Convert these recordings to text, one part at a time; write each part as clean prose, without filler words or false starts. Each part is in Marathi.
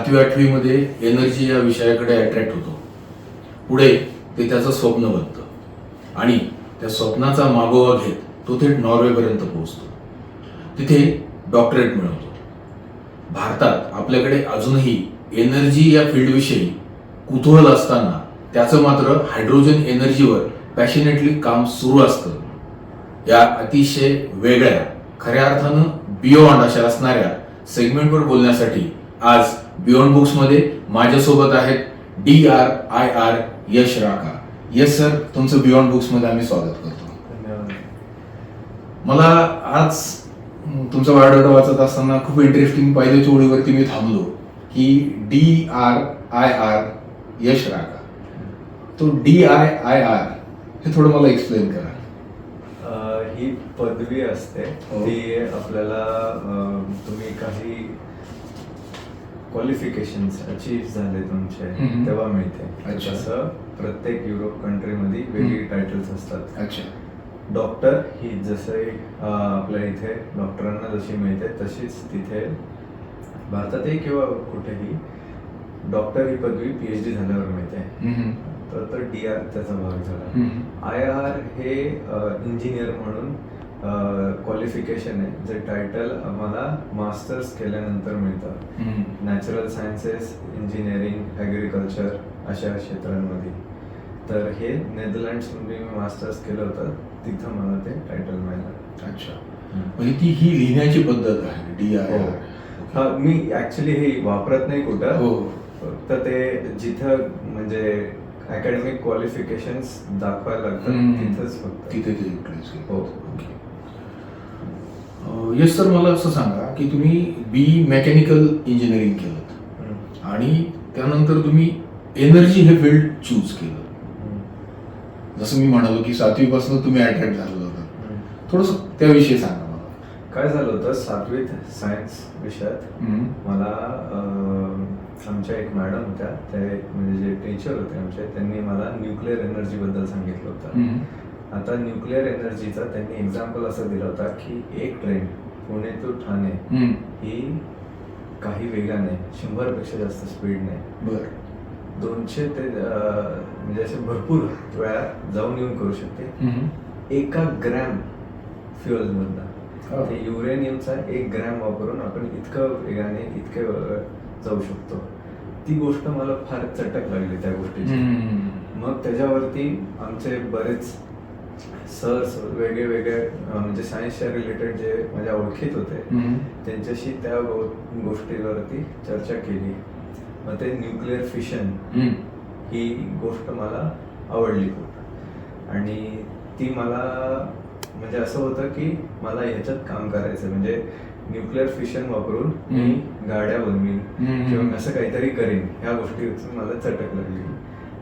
7वी-8वी एनर्जी या विषयाकडे अट्रॅक्ट होतो. पुढे ते त्याचं स्वप्न बनतं आणि त्या स्वप्नाचा मागोवा घेत तो थेट नॉर्वेपर्यंत पोहोचतो. तिथे डॉक्टरेट मिळवतो. भारतात आपल्याकडे अजूनही एनर्जी या फील्डविषयी कुतूहल असताना त्याचं मात्र हायड्रोजन एनर्जीवर पॅशनेटली काम सुरू असतं. या अतिशय वेगळ्या, खऱ्या अर्थानं बियॉन्ड अशा असणाऱ्या सेगमेंटवर बोलण्यासाठी आज बियॉन्ड बुक्समध्ये माझ्यासोबत आहेत DRIR यश राका. यस सर, तुमचं बियॉन्ड बुक्समध्ये आम्ही स्वागत करतो. धन्यवाद. मला आज तुमचा बायोडाटा वाचत असताना खूप इंटरेस्टिंग पहिल्याच्या ओळीवरती मी थांबलो की DRIR यश राका. तो DRIR हे थोडं मला एक्सप्लेन करा. ही पदवी असते. हो. ती आपल्याला तुम्ही काही क्वालिफिकेशन्स अचीव्ह झाले तुमचे हम्म. तेव्हा मिळते. अच्छा. तसं प्रत्येक युरोप कंट्रीमध्ये वेगळी टायटल्स असतात. अच्छा. डॉक्टर ही जसे आपल्या इथे डॉक्टरांना जशी मिळते तशीच तिथे भारतातही किंवा कुठेही डॉक्टर ही पदवी PhD झाल्यावर मिळते. तर DR त्याचा भाग झाला. IR हे इंजिनियर म्हणून क्वालिफिकेशन आहे, जे टायटल आम्हाला मास्टर्स केल्यानंतर मिळतं. नॅचरल सायन्सेस, इंजिनिअरिंग, ॲग्रिकल्चर अशा क्षेत्रांमध्ये. तर हे नेदरलँड्समध्ये मी मास्टर्स केलं होतं, तिथं मला ते टायटल मिळालं. अच्छा. म्हणजे ती ही लिहिण्याची पद्धत आहे DRIR. हा, मी ऍक्च्युली हे वापरत नाही कुठं. हो. फक्त ते जिथं म्हणजे अकॅडमिक क्वालिफिकेशन्स दाखवायला लागतात तिथंच फक्त. तिथे ते इन्क्रीज हो. येस सर, मला असं सांगा की तुम्ही BE मेकॅनिकल इंजिनिअरिंग केलं आणि त्यानंतर तुम्ही एनर्जी हे फील्ड चूज केलं. जसं मी म्हणालो की 7वी पासून तुम्ही अट्रॅक्ट झालेला होता. थोडंसं त्याविषयी सांगा मला. काय झालं होतं 7वीत सायन्स विषयात मला आमच्या एक मॅडम होत्या, ते म्हणजे जे टीचर होते आमचे, त्यांनी मला न्यूक्लिअर एनर्जी बद्दल सांगितलं होतं. आता न्यूक्लिअर एनर्जीचा त्यांनी एक्झाम्पल असं दिला होता की एक ट्रेन पुणे टू ठाणे ही काही वेगाने 100पेक्षा जास्त स्पीडने बरं 200 ते म्हणजे असे भरपूर वेळा जाऊन येऊन करू शकते 1 ग्रॅम फ्युअल मधनं. ते युरेनियमचा 1 ग्रॅम वापरून आपण इतकं वेगाने इतके जाऊ शकतो. ती गोष्ट मला फार चटक लागली त्या गोष्टीची. मग त्याच्यावरती आमचे बरेच सर्स वेगळे वेगळे म्हणजे सायन्सच्या रिलेटेड जे माझ्या ओळखीत होते त्यांच्याशी त्या गोष्टीवरती चर्चा केली. मग ते न्यूक्लिअर फिशन ही गोष्ट मला आवडली खूप. आणि ती मला म्हणजे असं होतं की मला ह्याच्यात काम करायचं, म्हणजे न्यूक्लिअर फिशन वापरून मी गाड्या बनवीन किंवा असं काहीतरी करीन. ह्या गोष्टीची मला चटक लागली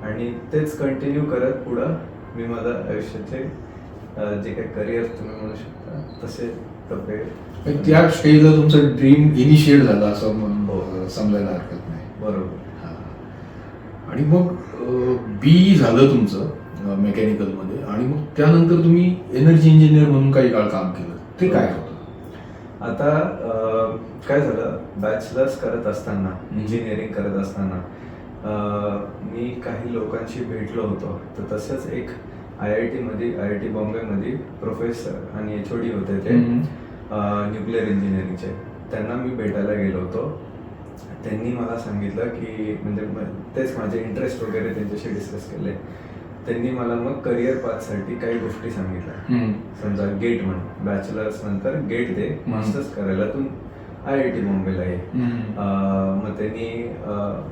आणि तेच कंटिन्यू करत पुढं मी माझं आयुष्याचे जे काही करिअर तुम्ही म्हणू शकता तसे टप्पे. त्या स्टेजला तुमचं ड्रीम इनिशिएट झालं असं म्हणून समजायला हरकत नाही. बरोबर. आणि मग BE झालं तुमचं मेकॅनिकलमध्ये आणि मग त्यानंतर तुम्ही एनर्जी इंजिनियर म्हणून काही काळ काम केलं. ते काय होतं? आता काय झालं, बॅचलर्स करत असताना, इंजिनिअरिंग करत असताना मी काही लोकांशी भेटलो होतो. तर तसंच एक IIT बॉम्बेमध्ये प्रोफेसर आणि HOD होते ते न्यूक्लिअर इंजिनिअरिंगचे. त्यांना मी भेटायला गेलो होतो. त्यांनी मला सांगितलं की म्हणजे तेच माझे इंटरेस्ट वगैरे त्यांच्याशी डिस्कस केले. त्यांनी मला मग करिअर पाथसाठी काही गोष्टी सांगितल्या. समजा गेट म्हण, बॅचलर्स नंतर गेट दे, मास्टर्स करायला तू IIT बॉम्बेला ये. मग त्यांनी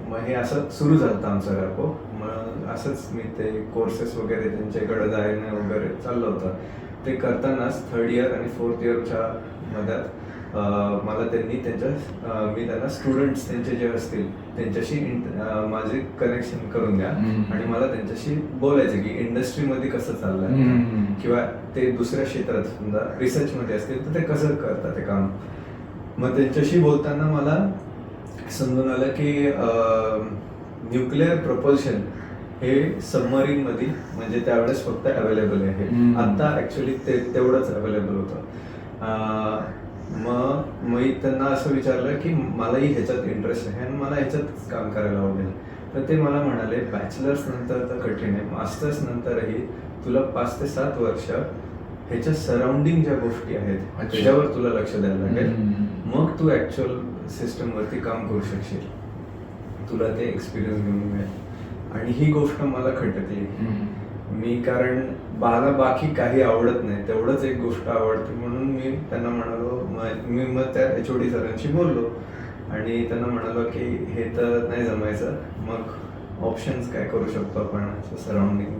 मग हे असं सुरू झालं आमचं रॅपो. मग असंच मी ते कोर्सेस वगैरे त्यांच्याकडे जायनं वगैरे चाललं होतं. ते करतानाच 3rd इयर आणि 4th इयरच्या मध्यात मला त्यांनी मी त्यांना स्टुडंट्स त्यांचे जे असतील त्यांच्याशी माझे कनेक्शन करून द्या आणि मला त्यांच्याशी बोलायचं की इंडस्ट्रीमध्ये कसं चाललंय किंवा ते दुसऱ्या क्षेत्रात समजा रिसर्चमध्ये असतील तर ते कसं करतात ते काम. मग त्यांच्याशी बोलताना मला समजून आलं की न्यूक्लिअर प्रपोल्शन हे सबमरीन मध्ये म्हणजे त्यावेळेस फक्त अवेलेबल आहे. आता ऍक्च्युली ते तेवढंच अवेलेबल होतं. मग मी त्यांना असं विचारलं की मलाही ह्याच्यात इंटरेस्ट आहे आणि मला ह्याच्यात काम करायला आवडेल. तर ते मला म्हणाले बॅचलर्स नंतर तर कठीण आहे, मास्टर्स नंतरही तुला 5 ते 7 वर्ष ह्याच्या सराउंडिंग ज्या गोष्टी आहेत अच्छा. त्याच्यावर तुला लक्ष द्यायला लागेल. हम्म. मग तू ऍक्च्युअल सिस्टमवरती काम करू शकशील, तुला ते एक्सपिरियन्स घेऊन मिळेल. आणि ही गोष्ट मला खटकली. मी कारण मला बाकी काही आवडत नाही, तेवढंच एक गोष्ट आवडते, म्हणून मी त्यांना म्हणालो, मी मग त्या HOD सरांशी बोललो आणि त्यांना म्हणालो की हे तर नाही जमायचं, मग ऑप्शन्स काय करू शकतो आपण सराउंडिंग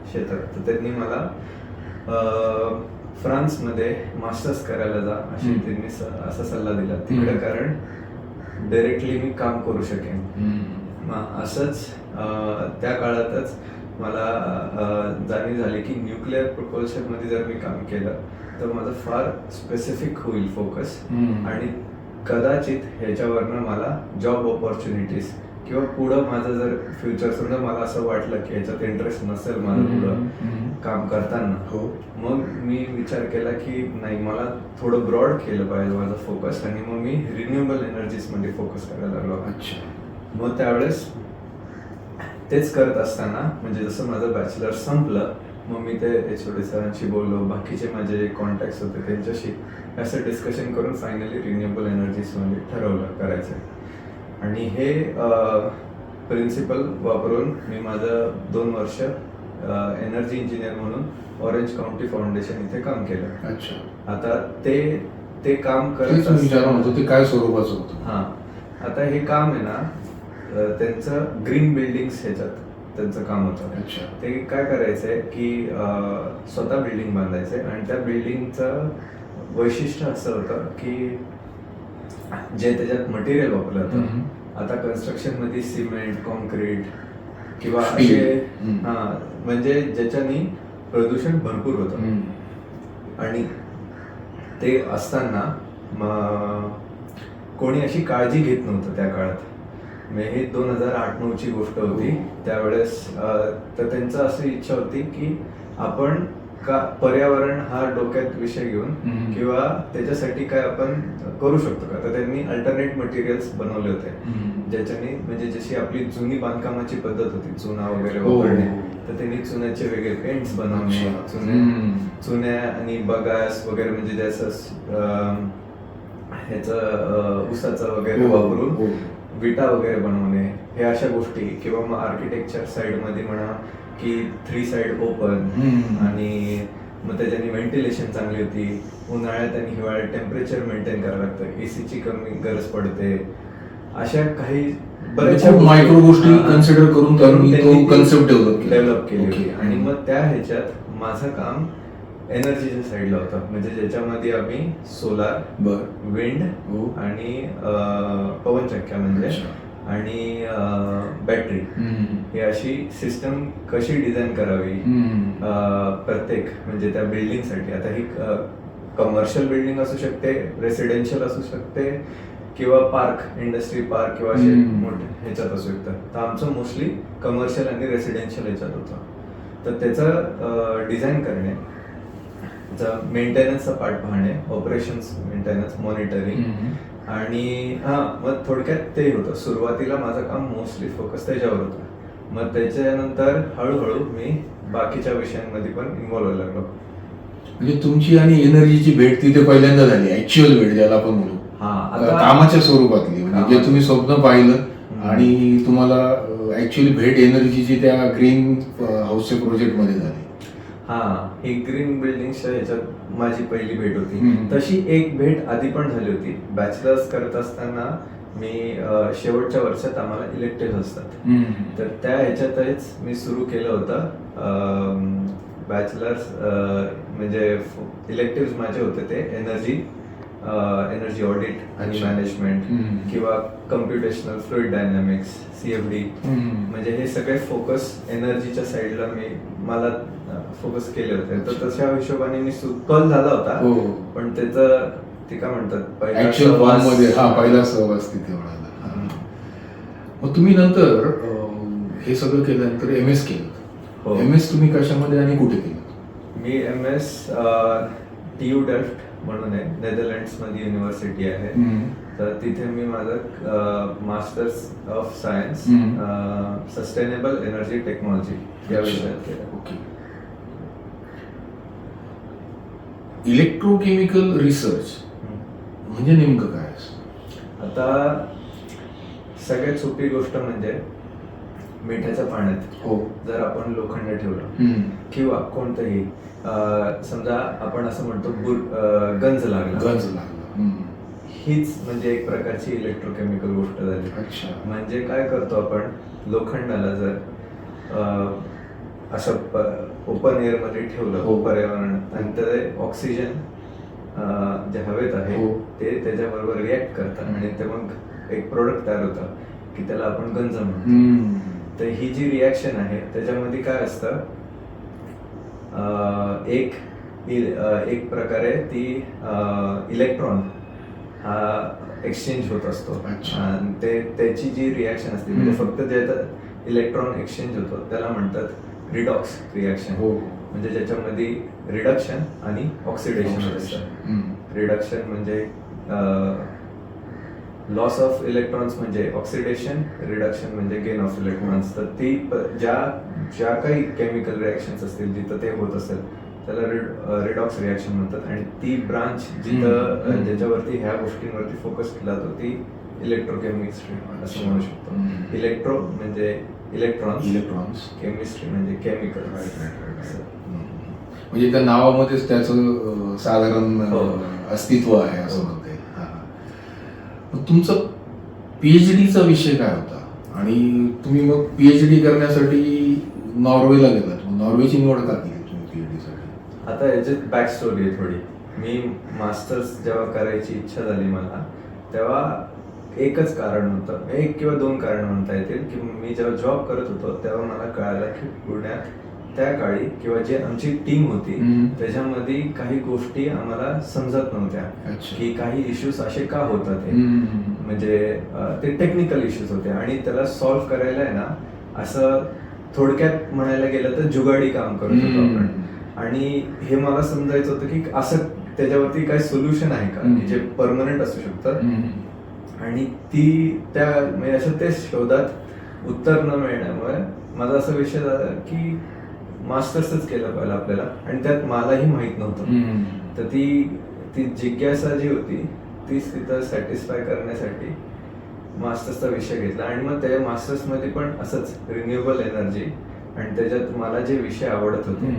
क्षेत्रात. तर त्यांनी मला फ्रान्समध्ये मास्टर्स करायला जा अशी त्यांनी असा सल्ला दिला तिकडे, कारण डायरेक्टली मी काम करू शकेन. मग असंच त्या काळातच मला जाणीव झाली की न्यूक्लिअर प्रपोल्शनमध्ये जर मी काम केलं तर माझं फार स्पेसिफिक होईल फोकस, आणि कदाचित ह्याच्यावरनं मला जॉब ऑपॉर्च्युनिटीज किंवा पुढं माझं जर फ्युचर समजा मला असं वाटलं की ह्याच्यात इंटरेस्ट नसेल माझं पुढं काम करताना, मग मी विचार केला की नाही, मला थोडं ब्रॉड केलं पाहिजे माझं फोकस, आणि मग मी रिन्युएबल एनर्जीजमध्ये फोकस करायला लागलो. मग त्यावेळेस तेच करत असताना, म्हणजे जसं माझं बॅचलर संपलं, मग मी ते HOD सरांशी बोललो, बाकीचे माझे जे कॉन्टॅक्ट्स होते त्यांच्याशी असं डिस्कशन करून फायनली रिन्युएबल एनर्जीजमध्ये ठरवलं करायचं. आणि हे प्रिन्सिपल वापरून मी माझं 2 वर्ष एनर्जी इंजिनियर म्हणून ऑरेंज काउंटी फाउंडेशन इथे काम केलं. अच्छा. आता ते काम करत होतं, ते काय स्वरूपाचं होतं? हां, आता हे काम आहे ना, त्यांचं ग्रीन बिल्डिंग्स ह्याच्यात त्यांचं काम होतं. अच्छा. ते काय करायचंय की स्वतः बिल्डिंग बांधायचंय, आणि त्या बिल्डिंगचं वैशिष्ट्य असं होतं की जे त्याच्यात मटेरियल वापरलं जातं, आता कन्स्ट्रक्शन मध्ये सिमेंट, कॉन्क्रीट किंवा असे म्हणजे ज्याच्यानी प्रदूषण भरपूर होतं. आणि ते असताना कोणी अशी काळजी घेत नव्हतं त्या काळात. हे 2008-9ची गोष्ट होती. त्यावेळेस तर त्यांचं अशी इच्छा होती की आपण का पर्यावरण हा डोक्यात विषय घेऊन किंवा त्याच्यासाठी काय आपण करू शकतो का. तर त्यांनी अल्टरनेट मटेरियल्स बनवले होते, ज्याच्याने म्हणजे जशी आपली जुनी बांधकामाची पद्धत होती, चुना वगैरे वापरणे, तर त्यांनी चुन्याचे वेगळे पेंट्स बनवणे, चुन्या आणि बगास वगैरे, म्हणजे जसं ह्याचं उसाचं वगैरे वापरून विटा वगैरे बनवणे, हे अशा गोष्टी. किंवा मग आर्किटेक्चर साइड मध्ये म्हणा की 3 साइड ओपन, आणि मग त्याच्यानी व्हेंटिलेशन चांगली होती. उन्हाळ्यात आणि हिवाळ्यात टेम्परेचर मेंटेन करावं लागतं, एसीची कमी गरज पडते. अशा काही बऱ्याचशा मायक्रो गोष्टी कन्सिडर करून त्यांनी तो कन्सेप्ट डेव्हलप केली होती. आणि मग त्या ह्याच्यात माझं काम एनर्जीच्या साईडला होतं, म्हणजे ज्याच्यामध्ये आम्ही सोलार, विंड आणि पवनचक्क्या म्हणजे आणि बॅटरी, ही अशी सिस्टम कशी डिझाईन करावी प्रत्येक म्हणजे त्या बिल्डिंगसाठी. आता ही कमर्शियल बिल्डिंग असू शकते, रेसिडेन्शियल असू शकते, किंवा पार्क, इंडस्ट्री पार्क किंवा असे मोठे ह्याच्यात असू शकतं. तर आमचं मोस्टली कमर्शियल आणि रेसिडेन्शियल ह्याच्यात होतं. तर त्याचं डिझाईन करणे, मेंटेनन्सचा पार्ट पाहणे, ऑपरेशन्स मेंटेनन्स, मॉनिटरिंग, आणि मग थोडक्यात ते होतं. सुरुवातीला माझं काम मोस्टली फोकस त्याच्यावर होतं. मग त्याच्यानंतर हळूहळू मी बाकीच्या विषयांमध्ये पण इन्व्हॉल्व व्हायला लागलो. म्हणजे तुमची आणि एनर्जीची भेट तिथे पहिल्यांदा झाली, ऍक्च्युअल भेट ज्याला आपण म्हणू, कामाच्या स्वरूपातली, म्हणजे जे तुम्ही स्वप्न पाहिलं आणि तुम्हाला ऍक्च्युअली भेट एनर्जीची त्या ग्रीन हाऊसच्या प्रोजेक्ट मध्ये झाली. ही ग्रीन बिल्डिंगच्या ह्याच्यात माझी पहिली भेट होती. तशी एक भेट आधी पण झाली होती. बॅचलर्स करत असताना मी शेवटच्या वर्षात आम्हाला इलेक्टिव्ह असतात, तर त्या ह्याच्यातच मी सुरू केलं होतं बॅचलर्स. म्हणजे इलेक्टिव्ह माझे होते ते एनर्जी ऑडिट आणि मॅनेजमेंट, किंवा कम्प्युटेशनल फ्लुइड डायनॅमिक्स, CFD, म्हणजे हे सगळे फोकस एनर्जीच्या साईडला मला फोकस केले होते. तर तशा हिशोबाने मी कल झाला होता, पण त्याचं ते काय म्हणतात पहिला सहवास तिथे मिळाला. मग तुम्ही नंतर हे सगळं केल्यानंतर MS केलं. MS तुम्ही कशामध्ये आणि कुठे केलं? मी MS TU डेल्फ्ट म्हणून आहे, नेदरलँड्समध्ये युनिव्हर्सिटी आहे. तर तिथे मी माझं masters of science sustainable energy technology या विषयात केलं. ओके. इलेक्ट्रोकेमिकल रिसर्च म्हणजे नेमकं काय असतं? आता सगळ्यात सोपी गोष्ट म्हणजे मिठाच्या पाण्यात हो. जर आपण लोखंड ठेवलं किंवा कोणतंही समजा आपण असं म्हणतो गंज लागला, हीच म्हणजे एक प्रकारची इलेक्ट्रोकेमिकल गोष्ट झाली. अच्छा. म्हणजे काय करतो आपण, लोखंडाला जर असं ओपन एअर मध्ये ठेवलं हो. पर्यावरणात आणि ते ऑक्सिजन जे हवेत आहे हो. ते त्याच्याबरोबर रिॲक्ट करतात आणि ते मग एक प्रोडक्ट तयार होतं की त्याला आपण गंज म्हणतो. तर ही जी रिॲक्शन आहे त्याच्यामध्ये काय असतं, एक प्रकारे ती इलेक्ट्रॉन हा एक्सचेंज होत असतो. अच्छा. आणि त्याची जी रिॲक्शन असते म्हणजे फक्त जे इलेक्ट्रॉन एक्सचेंज होतो त्याला म्हणतात रिडॉक्स रिॲक्शन. हो. म्हणजे ज्याच्यामध्ये रिडक्शन आणि ऑक्सिडेशन असतं. रिडक्शन म्हणजे लॉस ऑफ इलेक्ट्रॉन्स म्हणजे ऑक्सिडेशन, रिडक्शन म्हणजे गेन ऑफ इलेक्ट्रॉन्स. तर ती ज्या काही केमिकल रिॲक्शन्स असतील जिथं ते होत असेल त्याला रिडॉक्स रिॲक्शन म्हणतात. आणि ती ब्रांच जिथं ज्याच्यावरती ह्या गोष्टींवरती फोकस केला जातो ती इलेक्ट्रोकेमिस्ट्री असं म्हणू शकतो. इलेक्ट्रो म्हणजे इलेक्ट्रॉन्स, केमिस्ट्री म्हणजे केमिकल. म्हणजे त्या नावामध्येच त्याचं साधारण अस्तित्व आहे असं हो. म्हणता येईल. तुमचं PhD विषय काय होता आणि तुम्ही मग PhD करण्यासाठी नॉर्वेला गेलात. नॉर्वेची निवड का केली तुम्ही PhD साठी? आता याच्यात बॅक स्टोरी आहे थोडी. मी मास्टर्स जेव्हा करायची इच्छा झाली मला तेव्हा एकच कारण होतं, एक किंवा दोन कारण म्हणता येतील की मी जेव्हा जॉब करत होतो तेव्हा मला कळालं की पुण्यात त्या काळी किंवा जे आमची टीम होती त्याच्यामध्ये काही गोष्टी आम्हाला समजत नव्हत्या. अच्छा. की काही इश्यूज असे का होतात ते, म्हणजे ते टेक्निकल इश्यूज होते आणि त्याला सॉल्व्ह करायला आहे ना असं थोडक्यात म्हणायला गेलं तर जुगाडी काम करत होतो आपण. आणि हे मला समजायचं होतं की असं त्याच्यावरती काही सोल्युशन आहे का की जे परमनंट असू शकतं. आणि त्या म्हणजे असं ते शोधात उत्तर न मिळण्यामुळे माझा असा विषय झाला की मास्टर्सच केलं पाहिजे आपल्याला आणि त्यात मलाही माहित नव्हतं. तर ती जिज्ञासा जी होती तीच तिथं सॅटिस्फाय करण्यासाठी मास्टर्सचा विषय घेतला. आणि मग त्या मास्टर्समध्ये पण असंच रिन्युएबल एनर्जी आणि त्याच्यात मला जे विषय आवडत होते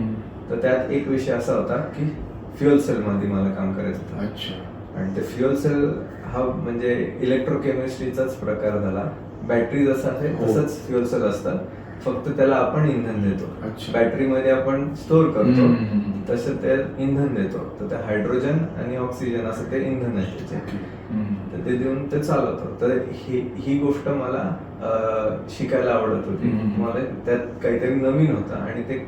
तर त्यात एक विषय असा होता की फ्युअल सेलमध्ये मला काम करायचं होतं. अच्छा. आणि ते फ्युअल सेल हा म्हणजे इलेक्ट्रोकेमिस्ट्रीचाच प्रकार झाला. बॅटरी जसं आहे तसंच फ्युअल सेल असतं, फक्त त्याला आपण इंधन देतो. बॅटरीमध्ये आपण स्टोअर करतो तसं ते इंधन देतो. तर ते हायड्रोजन आणि ऑक्सिजन असं ते इंधन आहे त्याचे. तर ते देऊन ते चालवतो. तर ही गोष्ट मला शिकायला आवडत होती. मला त्यात काहीतरी नवीन होतं आणि ते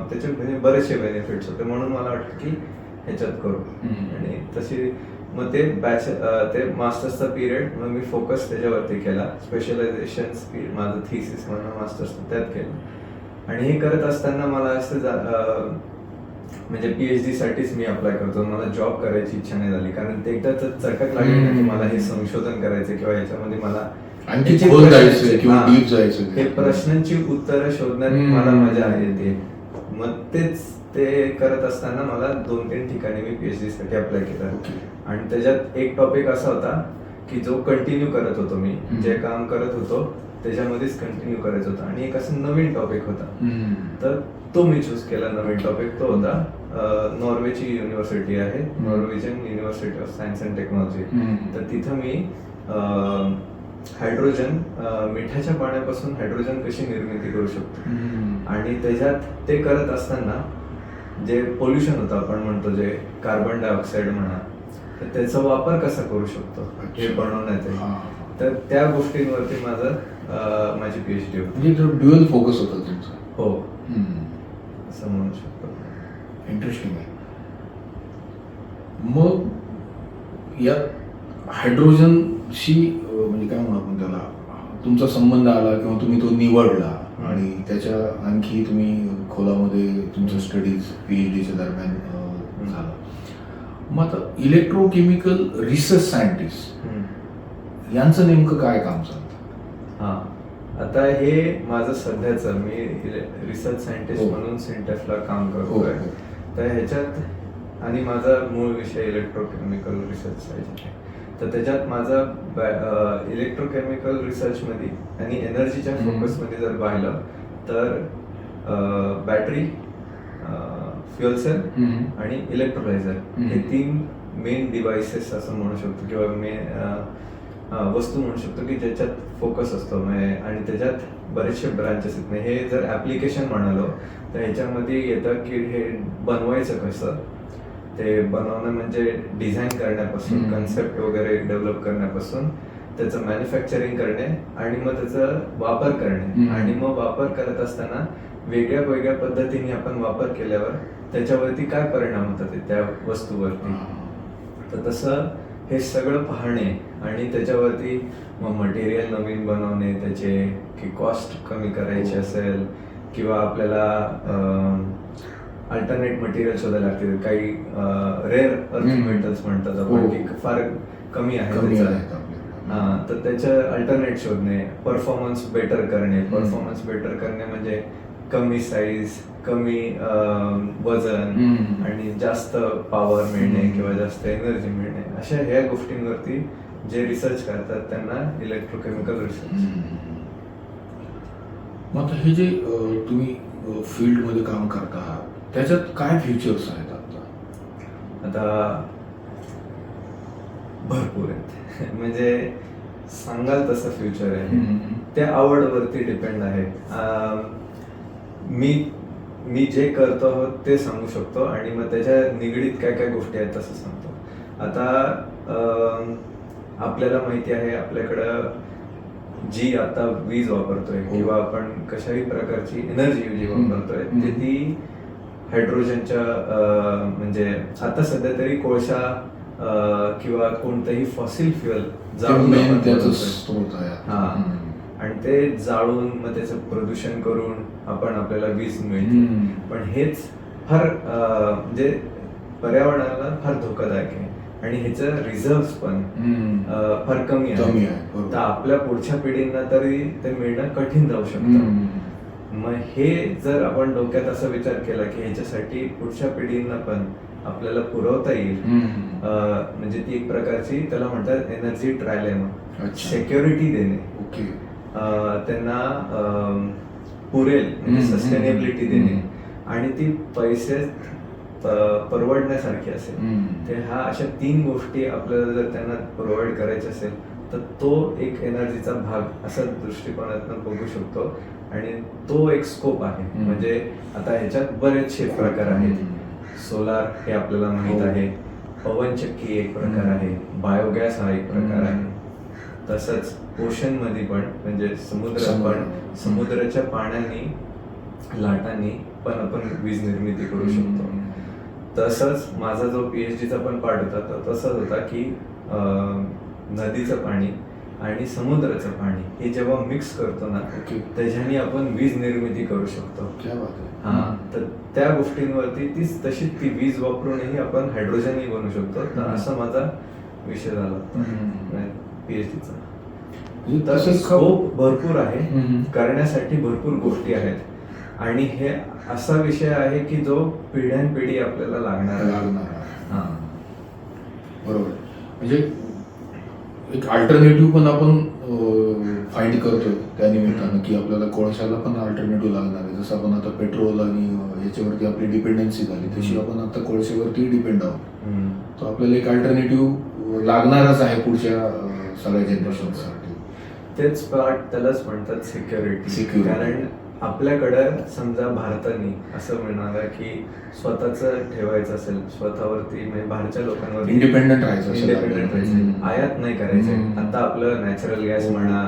त्याचे म्हणजे बरेचसे बेनिफिट्स होते म्हणून मला वाटतं की ह्याच्यात करू. आणि तशी मग ते मास्टर्सचा पिरियड मग मी फोकस त्याच्यावरती केला. स्पेशलायझेशन माझं थिसिस म्हणून मास्टर्स त्यात केलं. आणि हे करत असताना मला असं म्हणजे PhD साठीच मी अप्लाय करतो. मला जॉब करायची इच्छा नाही झाली कारण ते एकदा चटक लागली ना की मला हे संशोधन करायचं किंवा याच्यामध्ये मला आणखी खोल जायचं किंवा डीप जायचं. हे प्रश्नांची उत्तरं शोधण्यात मला मजा येते. मग ते करत असताना मला 2-3 ठिकाणी मी PhD साठी अप्लाय केलं. आणि त्याच्यात एक टॉपिक असा होता की जो कंटिन्यू करत होतो मी, जे काम करत होतो त्याच्यामध्येच कंटिन्यू करायचं होतं. आणि एक असं नवीन टॉपिक होता तर तो मी चूज केला. नवीन टॉपिक तो होता नॉर्वेची युनिव्हर्सिटी आहे, Norwegian university of science and technology. तर तिथं मी हायड्रोजन मिठाच्या पाण्यापासून हायड्रोजन कशी निर्मिती करू शकतो. आणि त्याच्यात ते करत असताना जे पोल्युशन होतं आपण म्हणतो जे कार्बन डायऑक्साईड म्हणा, तर त्याचा वापर कसा करू शकतो हे बनवण्यात. तर त्या गोष्टींवरती माझी PhD होती. म्हणजे ड्युअल फोकस होता तुमचा. हो असं म्हणू शकतो. इंटरेस्टिंग आहे. मग या हायड्रोजनशी म्हणजे काय म्हणू आपण त्याला तुमचा संबंध आला किंवा तुम्ही तो निवडला आणि त्याच्या आणखी तुम्ही खोलामध्ये तुमचं स्टडीज PhDच्या दरम्यान झाला. मग आता इलेक्ट्रोकेमिकल रिसर्च सायंटिस्ट यांचं नेमकं काय काम चालतं? हां, आता हे माझं सध्याचं, मी रिसर्च सायंटिस्ट हो. म्हणून सिंटेफला काम हो, करतोय. हो. तर ह्याच्यात आणि माझा मूळ विषय इलेक्ट्रोकेमिकल रिसर्च आहे. तर त्याच्यात माझा इलेक्ट्रोकेमिकल रिसर्चमध्ये आणि एनर्जीच्या फोकसमध्ये जर पाहिलं तर बॅटरी, फ्युअल सेल आणि इलेक्ट्रोलायझर हे 3 मेन डिव्हाइसेस असं म्हणू शकतो, किंवा मेन वस्तू म्हणू शकतो की ज्याच्यात फोकस असतो. आणि त्याच्यात बरेचसे ब्रांचेस आहेत. हे जर ॲप्लिकेशन म्हणालो तर ह्याच्यामध्ये येतं की हे बनवायचं कसं, ते बनवणं म्हणजे डिझाईन करण्यापासून, कन्सेप्ट वगैरे डेव्हलप करण्यापासून, त्याचं मॅन्युफॅक्चरिंग करणे आणि मग त्याचा वापर करणे. आणि मग वापर करत असताना वेगळ्या वेगळ्या पद्धतीने आपण वापर केल्यावर त्याच्यावरती काय परिणाम होतात त्या वस्तूवरती. तर तसं हे सगळं पाहणे आणि त्याच्यावरती मग मटेरियल नवीन बनवणे, त्याचे की कॉस्ट कमी करायची असेल किंवा आपल्याला अल्टरनेट मटेरियल शोधायला लागतील. काही रेअर अर्थ मेटल्स म्हणतात आपण की फार कमी आहे हां, तर त्याचं अल्टरनेट शोधणे, परफॉर्मन्स बेटर करणे. परफॉर्मन्स बेटर करणे म्हणजे कमी साईज, कमी वजन आणि जास्त पॉवर मिळणे किंवा जास्त एनर्जी मिळणे, अशा ह्या गोष्टींवरती जे रिसर्च करतात त्यांना इलेक्ट्रोकेमिकल रिसर्च. मग आता हे जे तुम्ही फील्डमध्ये काम करता आहात त्याच्यात काय फ्युचर्स आहेत आता भरपूर आहेत. म्हणजे सांगाल तसं फ्युचर आहे. त्या आवडवरती डिपेंड आहे. मी जे करतो आहोत ते सांगू शकतो आणि मग त्याच्या निगडीत काय काय गोष्टी आहेत तसं सांगतो. आता आपल्याला माहिती आहे, आपल्याकडं जी आता वीज वापरतोय किंवा आपण कशाही प्रकारची एनर्जी जी वापरतोय ते ती हायड्रोजनच्या म्हणजे आता सध्या तरी कोळसा किंवा कोणतंही फॉसिल फ्युएल जाळून स्त्रोत आहे. हां, आणि ते जाळून मग त्याचं प्रदूषण करून आपल्याला वीज मिळते. पण हेच फार म्हणजे पर्यावरणाला फार धोकादायक आहे आणि ह्याचं रिझर्व्ह पण फार कमी आहे. तर आपल्या पुढच्या पिढींना तरी ते मिळणं कठीण जाऊ शकतं. मग हे जर आपण डोक्यात असा विचार केला की ह्याच्यासाठी पुढच्या पिढींना पण आपल्याला पुरवता येईल, म्हणजे ती एक प्रकारची त्याला म्हणतात एनर्जी ट्रायलेमा, सिक्युरिटी देणे, त्यांना पुरेल म्हणजे सस्टेनेबिलिटी देणे आणि ती पैसे परवडण्यासारखी असेल. ते अशा 3 गोष्टी आपल्याला जर त्यांना प्रोव्हाइड करायचे असेल तर तो एक एनर्जीचा भाग असा दृष्टिकोनातून बघू शकतो आणि तो एक स्कोप आहे. म्हणजे आता ह्याच्यात बरेचसे प्रकार आहेत. सोलार हे आपल्याला माहित आहे, पवनचक्की एक प्रकार आहे, बायोगॅस हा एक प्रकार आहे. तसंच ओशन मध्ये पण म्हणजे समुद्राच्या पाण्याने, लाटांनी पण आपण वीज निर्मिती करू शकतो. तसंच माझा जो PhDचा पण पार्ट होता तो तसाच होता की नदीचं पाणी आणि समुद्राचं पाणी हे जेव्हा मिक्स करतो ना त्याच्याने आपण वीज निर्मिती करू शकतो. हां, तर त्या गोष्टींवरती तशीच ती वीज वापरूनही आपण हायड्रोजनही बनवू शकतो. तर असा माझा विषय झाला PhDचा. तर स्कोप भरपूर आहे, करण्यासाठी भरपूर गोष्टी आहेत आणि हे असा विषय आहे की जो पिढ्यानपिढी आपल्याला लागणार. बरोबर. म्हणजे एक अल्टरनेटिव्ह पण आपण फाइंड करतोय त्या निमित्तानं की आपल्याला कोळशाला पण अल्टरनेटिव्ह लागणार आहे. जसं आपण आता पेट्रोल आणि याच्यावरती आपली डिपेंडन्सी झाली तशी आपण आता कोळशेवरती डिपेंड आहोत. तर आपल्याला एक अल्टरनेटिव्ह लागणारच आहे पुढच्या सगळ्या जनरेशनसाठी. तेच पार्ट त्यालाच म्हणतात सिक्युरिटी. कारण आपल्याकडं समजा भारताने असं म्हणाला की स्वतःचं ठेवायचं असेल, स्वतःवरती म्हणजे बाहेरच्या लोकांवर इंडिपेंडंट राहायचं, आयात नाही करायचे. आता आपलं नॅचरल गॅस म्हणा,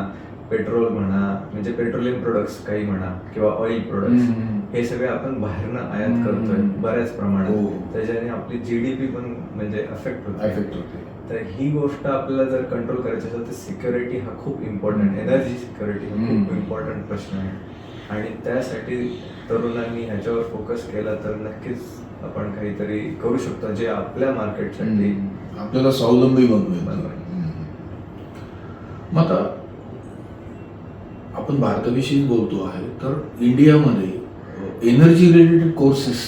पेट्रोल म्हणा, म्हणजे पेट्रोलियम प्रोडक्ट्स काही म्हणा किंवा ऑइल प्रोडक्ट्स, हे सगळे आपण बाहेरनं आयात करतोय बऱ्याच प्रमाणात. त्याच्याने आपली GDP पण म्हणजे अफेक्ट होते. तर ही गोष्ट आपल्याला जर कंट्रोल करायची असेल तर सिक्युरिटी हा खूप इम्पॉर्टंट, एनर्जी सिक्युरिटी हा खूप इम्पॉर्टंट प्रश्न आहे आणि त्यासाठी तरुणांनी ह्याच्यावर फोकस केला तर नक्कीच आपण काहीतरी करू शकतो जे आपल्या मार्केटसाठी आपल्याला स्वावलंबी बनवेल. बनवेल. मग आता आपण भारताविषयी बोलतो आहे, तर इंडियामध्ये एनर्जी रिलेटेड कोर्सेस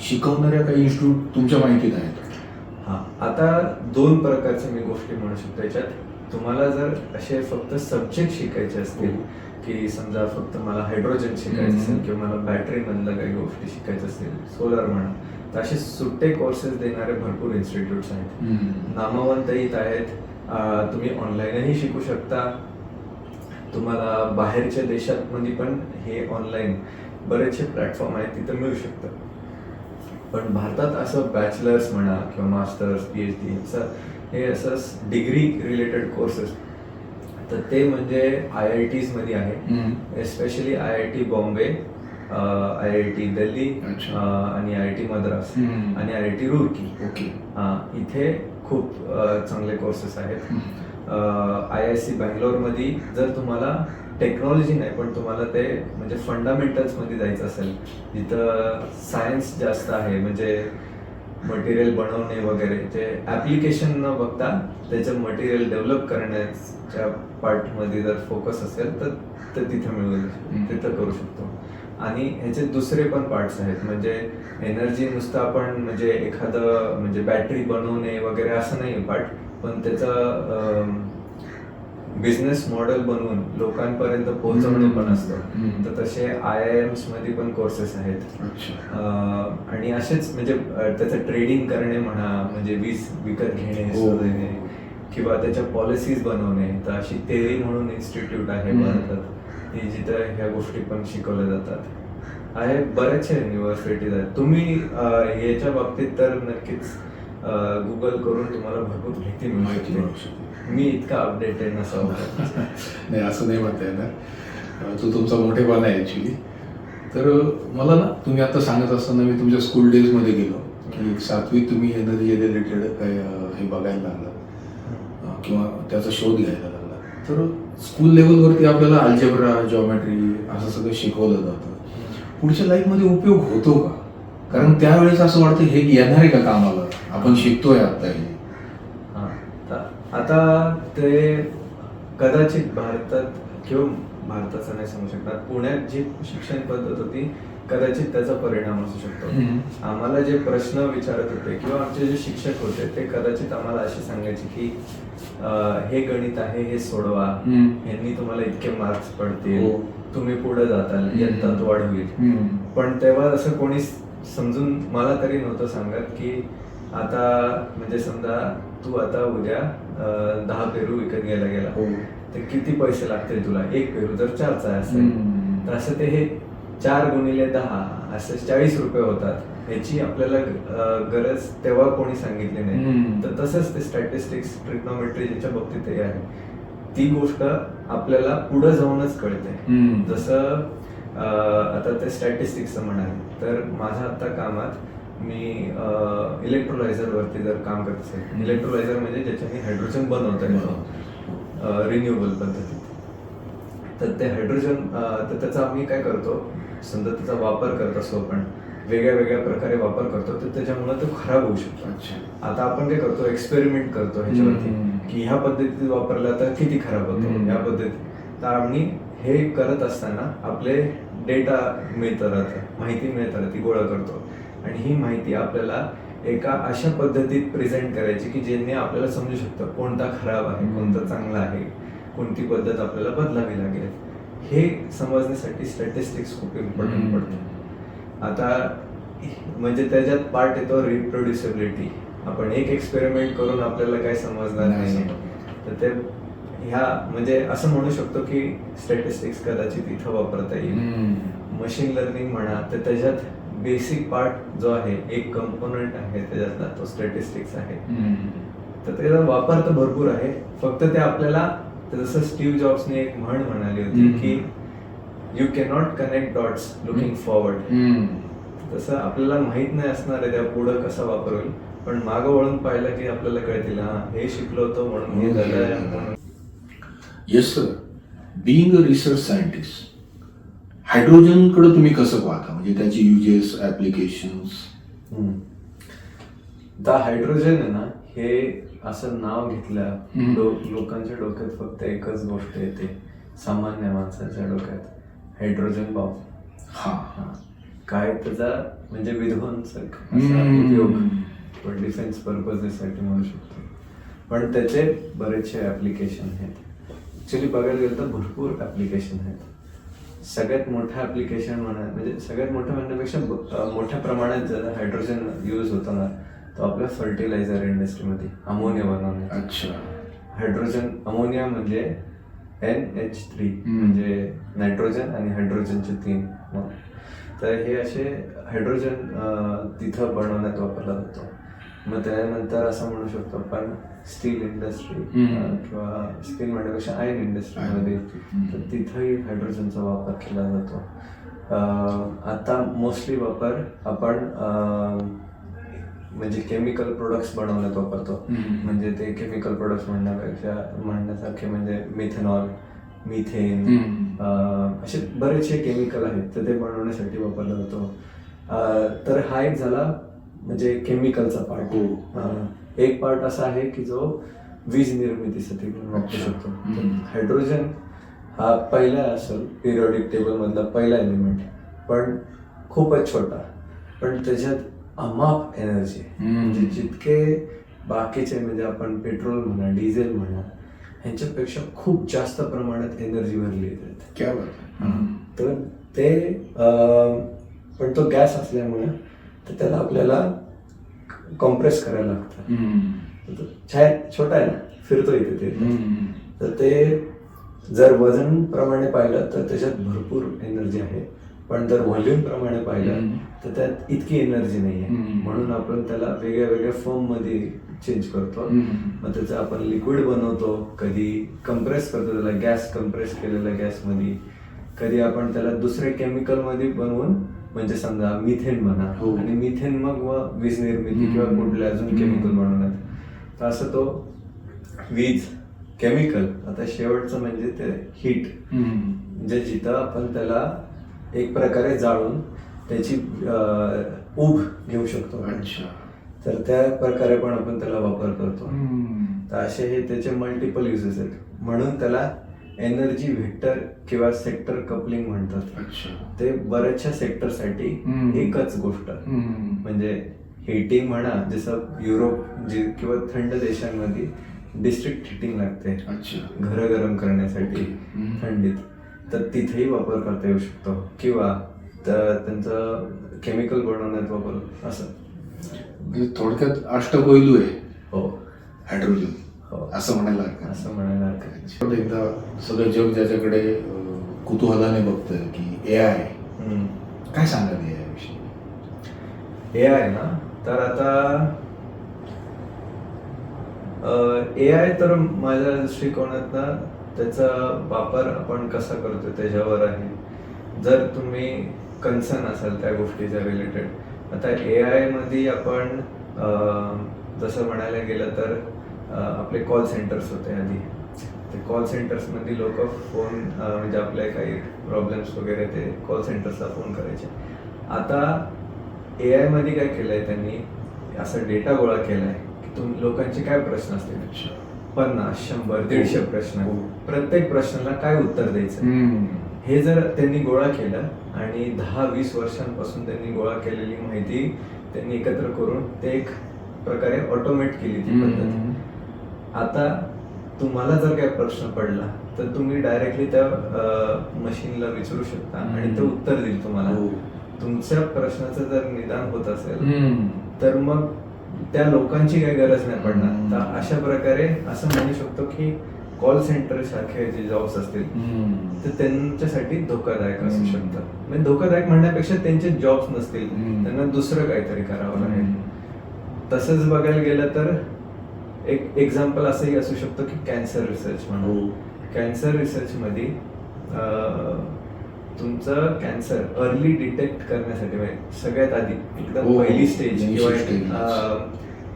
शिकवणाऱ्या काही इन्स्टिट्यूट तुमच्या माहितीत आहेत? हा, आता 2 प्रकारच्या मी गोष्टी म्हणू शकतो याच्यात. तुम्हाला जर असे फक्त सब्जेक्ट शिकायचे असतील की समजा फक्त मला हायड्रोजन शिकायचं असेल किंवा मला बॅटरी मधल्या काही गोष्टी शिकायच्या असतील, सोलर म्हणा, तर असे सुट्टे कोर्सेस देणारे भरपूर इन्स्टिट्यूट्स आहेत. नामवंत इथं आहेत. तुम्ही ऑनलाईनही शिकू शकता. तुम्हाला बाहेरच्या देशात मध्ये पण हे ऑनलाईन बरेचसे प्लॅटफॉर्म आहेत, तिथं मिळू शकतं. पण भारतात असं बॅचलर्स म्हणा किंवा मास्टर्स, PhD हे असं डिग्री रिलेटेड कोर्सेस तर ते म्हणजे IITs मध्ये आहे. Especially IIT Bombay, IIT Delhi आणि IIT मद्रास आणि IIT रुड़की. इथे खूप चांगले कोर्सेस आहेत. IISc बँगलोर मध्ये जर तुम्हाला टेक्नॉलॉजी नाही पण तुम्हाला ते म्हणजे फंडामेंटल्स मध्ये जायचं असेल, जिथं सायन्स जास्त आहे, म्हणजे मटेरियल बनवणे वगैरे, ते ऍप्लिकेशन न बघता त्याचं मटेरियल डेव्हलप करण्याच्या पार्टमध्ये जर फोकस असेल तर तिथं मिळेल, तिथं करू शकतो. आणि ह्याचे दुसरे पण पार्ट्स आहेत, म्हणजे एनर्जी नुसतं आपण म्हणजे एखादं म्हणजे बॅटरी बनवणे वगैरे असं नाही पार्ट, पण त्याचं बिझनेस मॉडेल बनवून लोकांपर्यंत पोहोचवणे पण असतं. तर तसे IIMs मध्ये पण कोर्सेस आहेत. आणि असेच म्हणजे त्याचं ट्रेडिंग करणे म्हणा, म्हणजे वीज विकत घेणे, शोधणे किंवा त्याच्या पॉलिसीज बनवणे. तर अशी तेरी म्हणून इन्स्टिट्यूट आहे भारतात, की जिथं ह्या गोष्टी पण शिकवल्या जातात. आहे बरेचसे युनिव्हर्सिटीज आहेत. तुम्ही याच्या बाबतीत तर नक्कीच गुगल करून तुम्हाला भरपूर माहिती मिळू शकते. मी इतका अपडेटेड नसावं. नाही, असं नाही म्हणता येणार. तो तुमचा मोठेपणा आहे ॲक्च्युली. तर मला ना तुम्ही आता सांगत असताना मी तुमच्या स्कूल डेजमध्ये गेलो की 7वीत तुम्ही एनर्जी रिलेटेड हे बघायला लागला किंवा त्याचा शोध घ्यायला लागला. तर स्कूल लेवलवरती आपल्याला अल्जेब्रा, जॉमेट्री असं सगळं शिकवलं जातं. पुढच्या लाईफमध्ये उपयोग होतो का? कारण त्यावेळेस असं वाटतं हे येणार आहे का कामाला, आपण शिकतोय आता हे. आता ते कदाचित भारतात किंवा भारताचं नाही सांगू शकणार, पुण्यात जी शिक्षण पद्धत होती कदाचित त्याचा परिणाम असू शकतो. आम्हाला जे प्रश्न विचारत होते किंवा आमचे जे शिक्षक होते ते कदाचित आम्हाला असे सांगायचे की हे गणित आहे, हे सोडवा, यांनी तुम्हाला इतके मार्क्स पडतील, तुम्ही पुढे जाताल, इयत्तात वाढ होईल. पण तेव्हा असं कोणी समजून मला तरी नव्हतं सांगत की आता म्हणजे समजा तू आता उद्या 10 पेरू विकत घ्यायला गेला तर किती पैसे लागतील तुला. 1 पेरू जर 4चा असेल तर असं ते हे 4 गुणिले 10 असे 40 रुपये होतात. ह्याची आपल्याला गरज तेव्हा कोणी सांगितली नाही. तर तसंच ते स्टॅटिस्टिक्स, ट्रिग्नोमेट्री ज्याच्या बाबतीत आहे ती गोष्ट आपल्याला पुढे जाऊनच कळते. जसं आता ते स्टॅटिस्टिक्सचं म्हणाले तर माझ्या आता कामात मी इलेक्ट्रोलायझर वरती जर काम करत असेल, इलेक्ट्रोलायझर म्हणजे ज्याच्याने हायड्रोजन बनवता येतं रिन्युएबल पद्धतीत, तर ते हायड्रोजन तर त्याचा आम्ही काय करतो, समजा त्याचा वापर करत असतो आपण वेगळ्या वेगळ्या प्रकारे वापर करतो, तर त्याच्यामुळे तो खराब होऊ शकतो. आता आपण काय करतो, एक्सपेरिमेंट करतो ह्याच्यावरती की ह्या पद्धतीत वापरला तर किती खराब होतो, ह्या पद्धतीत. तर आम्ही हे करत असताना आपले डेटा मिळतं राहतं, माहिती मिळतं राहते, गोळा करतो. आणि ही माहिती आपल्याला एका अशा पद्धतीत प्रेझेंट करायची की ज्याने आपल्याला समजू शकतं कोणता खराब आहे, कोणता चांगला आहे, कोणती पद्धत आपल्याला बदलावी लागेल. हे समजण्यासाठी स्टॅटिस्टिक्स खूप इम्पॉर्टंट पडतं. आता म्हणजे त्याच्यात पार्ट येतो रिप्रोड्युसिबिलिटी. आपण एक एक्सपेरिमेंट करून आपल्याला काय समजणार नाही, तर ते ह्या म्हणजे असं म्हणू शकतो की स्टॅटिस्टिक्स कदाचित इथं वापरता येईल. मशीन लर्निंग म्हणा तर त्याच्यात बेसिक पार्ट जो आहे, एक कंपोनंट आहे त्याच्यातला, तो स्टॅटिस्टिक्स आहे. तर त्याचा वापर तर भरपूर आहे, फक्त ते आपल्याला जसं स्टीव्ह जॉब्सने एक म्हण म्हणाली होती की you cannot connect dots looking forward. तसं आपल्याला माहित नाही असणार आहे त्या पुढं कसा वापर होईल, पण मागं वळून पाहिलं की आपल्याला कळतील हे शिकलो होतो म्हणून हे झालं. Yes sir. Being a research scientist, हायड्रोजनकडे तुम्ही कसं पाहता, म्हणजे त्याची युजेस, ऍप्लिकेशन्स? द हायड्रोजन आहे ना, हे असं नाव घेतलं लोकांच्या डोक्यात फक्त एकच गोष्ट येते, सामान्य माणसाच्या डोक्यात, हायड्रोजन बॉम्ब. हा काय त्याचा म्हणजे विध्वंसक असा उपयोग पण डिफेन्स पर्पजेससाठी म्हणू शकतो. पण त्याचे बरेचसे ॲप्लिकेशन आहेत. ॲक्च्युली बघायला गेलं तर भरपूर ॲप्लिकेशन आहेत. सगळ्यात मोठं ॲप्लिकेशन म्हणजे सगळ्यात मोठं म्हणण्यापेक्षा मोठ्या प्रमाणात ज्याला हायड्रोजन यूज होतो ना, तो आपल्या फर्टिलायझर इंडस्ट्रीमध्ये अमोनिया बनवण्यात. अच्छा. हायड्रोजन अमोनिया म्हणजे NH3 म्हणजे नायट्रोजन आणि हायड्रोजनचे 3. तर हे असे हायड्रोजन तिथं बनवण्यात वापरला जातो. मग त्यानंतर असं म्हणू शकतो आपण स्टील इंडस्ट्री किंवा स्टील म्हणण्यापेक्षा आयर्न इंडस्ट्रीमध्ये, तर तिथंही हायड्रोजनचा वापर केला जातो. आता मोस्टली वापर आपण म्हणजे केमिकल प्रोडक्ट्स बनवण्यात वापरतो. म्हणजे ते केमिकल प्रोडक्ट्स म्हणण्यासारखे म्हणजे मिथेनॉल, मिथेन, असे बरेचसे केमिकल आहेत, तर ते बनवण्यासाठी वापरला जातो. तर हा एक झाला म्हणजे केमिकलचा पार्ट. एक पार्ट असा आहे की जो वीज निर्मितीसाठी पण वापरू शकतो. हायड्रोजन हा पहिला असेल पिरियडिक टेबल मधला पहिला एलिमेंट, पण खूपच छोटा, पण त्याच्यात अमाप एनर्जी म्हणजे जितके बाकीचे म्हणजे आपण पेट्रोल म्हणा, डिझेल म्हणा, ह्यांच्यापेक्षा खूप जास्त प्रमाणात एनर्जी भरली येते. तर ते पण तो गॅस असल्यामुळे तर त्याला आपल्याला कॉम्प्रेस करायला लागतं. छोटा आहे ना, फिरतो इथे ते. तर ते जर वजन प्रमाणे पाहिलं तर त्याच्यात भरपूर एनर्जी आहे, पण जर व्हॉल्यूम प्रमाणे पाहिलं तर त्यात इतकी एनर्जी नाही आहे. म्हणून आपण त्याला वेगळ्या वेगळ्या फॉर्म मध्ये चेंज करतो. मग त्याचं आपण लिक्विड बनवतो, कधी कंप्रेस करतो त्याला, गॅस कंप्रेस केलेल्या गॅसमध्ये, कधी आपण त्याला दुसऱ्या केमिकल मध्ये बनवून म्हणजे समजा मिथेन म्हणा, आणि मिथेन मग वीज निर्मिती किंवा कुठल्या अजून केमिकल बनवण्यात. तर असं तो वीज, केमिकल, आता शेवटचं म्हणजे ते हीट, म्हणजे जिथं आपण त्याला एक प्रकारे जाळून त्याची ऊब घेऊ शकतो. तर त्या प्रकारे पण आपण त्याला वापर करतो. तर असे हे त्याचे मल्टिपल युजेस आहेत. म्हणून त्याला एनर्जी व्हेक्टर किंवा सेक्टर कपलिंग म्हणतात. ते बऱ्याचशा सेक्टरसाठी एकच गोष्ट, म्हणजे हिटिंग म्हणा, जसं युरोप किंवा थंड देशांमध्ये डिस्ट्रिक्ट हिटिंग लागते घरं गरम करण्यासाठी थंडीत, तर तिथेही वापर करता येऊ शकतो. किंवा त्यांचं केमिकल बनवण्यात वापर, असं म्हणजे थोडक्यात अष्टपैलू आहे. हो, हायड्रोजन असं म्हणायला हरकत. एकदा सगळं जग ज्याच्याकडे कुतूहलाने बघतंय की AI काय सांगाल AI विषयी? AI ना, तर आता AI तर माझ्या दृष्टिकोनात ना त्याचा वापर आपण कसा करतो त्याच्यावर आहे. जर तुम्ही कन्सर्न असाल त्या गोष्टीच्या रिलेटेड, आता AI मध्ये आपण जसं म्हणायला गेलं तर आपले कॉल सेंटर्स होते आधी. ते कॉल सेंटर्समध्ये लोक फोन म्हणजे आपले काही प्रॉब्लेम्स वगैरे ते कॉल सेंटर्सला फोन करायचे. आता AI मध्ये काय केलंय त्यांनी, असा डेटा गोळा केलाय की लोकांचे काय प्रश्न असतील, 50, 100, 150 प्रश्न, प्रत्येक प्रश्नाला काय उत्तर द्यायचं, हे जर त्यांनी गोळा केलं आणि 10-20 वर्षांपासून त्यांनी गोळा केलेली माहिती त्यांनी एकत्र करून ते एक प्रकारे ऑटोमेट केली ती पद्धत. आता तुम्हाला जर काय प्रश्न पडला तर तुम्ही डायरेक्टली त्या मशीनला विचारू शकता आणि ते उत्तर देईल तुम्हाला. तुमच्या प्रश्नाचं जर निदान होत असेल तर मग त्या लोकांची काही गरज नाही पडणार. तर अशा प्रकारे असं म्हणू शकतो की कॉल सेंटर सारखे जे जॉब्स असतील तर त्यांच्यासाठी धोकादायक असू शकतात. म्हणजे धोकादायक म्हणण्यापेक्षा त्यांचे जॉब्स नसतील, त्यांना दुसरं काहीतरी करावं लागेल. तसंच बघायला गेलं तर एक एक्झाम्पल असंही असू शकतो की कॅन्सर रिसर्च म्हणून. कॅन्सर रिसर्च मध्ये तुमचं कॅन्सर अर्ली डिटेक्ट करण्यासाठी, सगळ्यात आधी एकदम पहिली स्टेज किंवा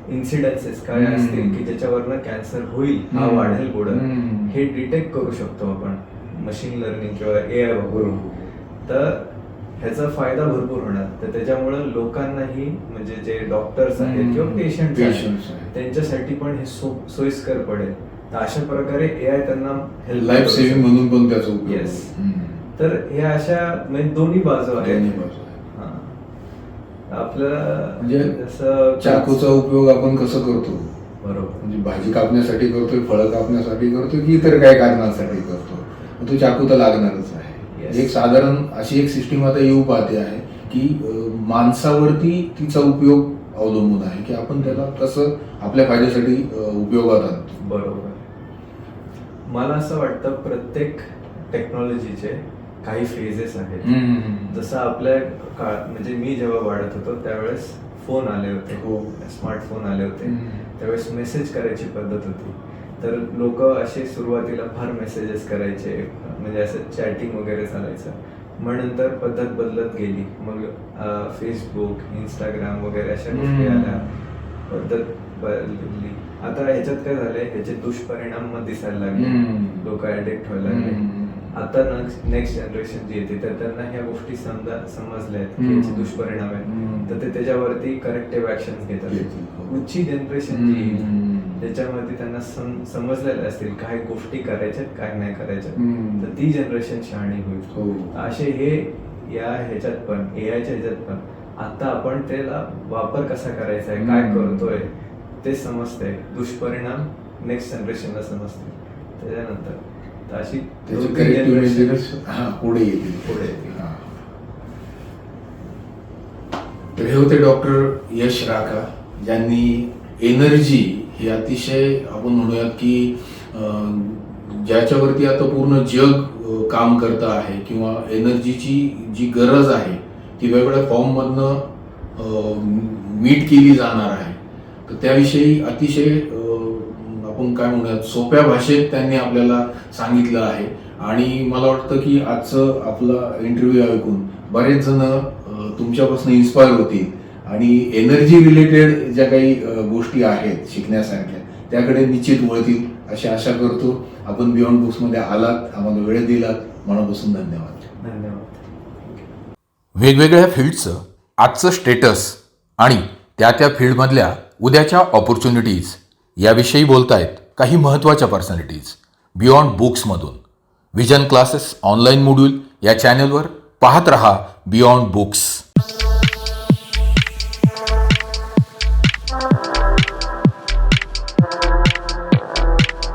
इन्सिडेन्सेस काय असतील की ज्याच्यावरनं कॅन्सर होईल, हा वाढेल पुढं, हे डिटेक्ट करू शकतो आपण मशीन लर्निंग किंवा AI वापरून. तर ह्याचा फायदा भरपूर होणार. तर त्याच्यामुळं लोकांनाही म्हणजे जे डॉक्टर्स आहेत किंवा पेशंट Patients आहेत. त्यांच्यासाठी पण हे सोयीस्कर पडेल. तर अशा प्रकारे AI त्यांना help लाईफ करू सेव्हिंग शकतो. म्हणून पण त्याचा उपयोग Yes. हम्म. तर ह्या अशा म्हणजे दोन्ही बाजू आहेत. दोन्ही बाजू आहेत. हां. आपल्याला म्हणजे जसं चाकूचा उपयोग आपण कसं करतो, बरोबर म्हणजे भाजी कापण्यासाठी करतोय, फळं कापण्यासाठी करतोय की इतर काही कारणासाठी करतो, मग तो चाकू तर लागणारच आहे. Yes. एक साधारण अशी एक सिस्टीम आता येऊ पाहते आहे की माणसावरती तिचा उपयोग अवलंबून आहे की आपण त्याला कसं आपल्या फायद्यासाठी उपयोगात आणतो. बरोबर. मला असं वाटतं प्रत्येक टेक्नॉलॉजीचे काही फेजेस आहेत. जसं आपल्या म्हणजे मी जेव्हा वाढत होतो त्यावेळेस फोन आले होते, हो. स्मार्टफोन आले होते. हम्म. त्यावेळेस मेसेज करायची पद्धत होती. तर लोक असे सुरुवातीला फार मेसेजेस करायचे, म्हणजे असं चॅटिंग वगैरे चालायचं. मग नंतर पद्धत बदलत गेली. मग फेसबुक, इंस्टाग्राम वगैरे अशा गोष्टी हम्म. आल्या, पद्धत बदलली. आता ह्याच्यात काय झालंय, ह्याचे दुष्परिणाम मग दिसायला लागले, हम्म. लोक ऍडिक्ट व्हायला लागले. हम्म. आता नेक्स्ट जनरेशन जी येते तर त्यांना ह्या गोष्टी समजल्या आहेत की हम्म. याचे दुष्परिणाम आहेत. हम्म. तर ते त्याच्यावरती करेक्टिव्ह ऍक्शन घेतात. घेतील. पुढची जनरेशन जी येईल हम्म. त्याच्यामध्ये त्यांना समजलेलं असतील काय गोष्टी करायच्यात काय नाही करायच्यात. हम्म. तर ती जनरेशन शहाणी होईल. हो. असे हे ह्याच्यात पण एआयच्या ह्याच्यात पण आता आपण त्याला वापर कसा करायचा आहे, काय करतोय ते समजतंय. दुष्परिणाम नेक्स्ट जनरेशनला समजते. त्याच्यानंतर तर अशी त्याचे दोन-तीन करेक्टिव्ह generation मेजर्स पुढे येतील. पुढे येतील. हा. तर हे होते डॉक्टर यश राका, ज्यांनी एनर्जी ही अतिशय आपण म्हणूयात की ज्याच्यावरती आता पूर्ण जग काम करतं आहे किंवा एनर्जीची जी गरज आहे ती वेगवेगळ्या फॉर्ममधनं मीट केली जाणार आहे. तर त्याविषयी अतिशय आपण काय म्हणूयात सोप्या भाषेत त्यांनी आपल्याला सांगितलं आहे. आणि मला वाटतं की आजचं आपला इंटरव्ह्यू ऐकून बरेच जण तुमच्यापासून इन्स्पायर होतील आणि एनर्जी रिलेटेड ज्या काही गोष्टी आहेत शिकण्यासारख्या त्याकडे निश्चित वळतील अशी आशा करतो. आपण बियॉन्ड बुक्समध्ये आलात, आम्हाला वेळ दिलात, मनापासून धन्यवाद. धन्यवाद. वेगवेगळ्या फील्डचं आजचं स्टेटस आणि त्या फील्डमधल्या उद्याच्या ऑपॉर्च्युनिटीज याविषयी बोलतायत काही महत्त्वाच्या पर्सनॅलिटीज बियॉन्ड बुक्समधून. विजन क्लासेस ऑनलाईन मॉड्यूल या चॅनलवर पाहत रहा बियॉन्ड बुक्स.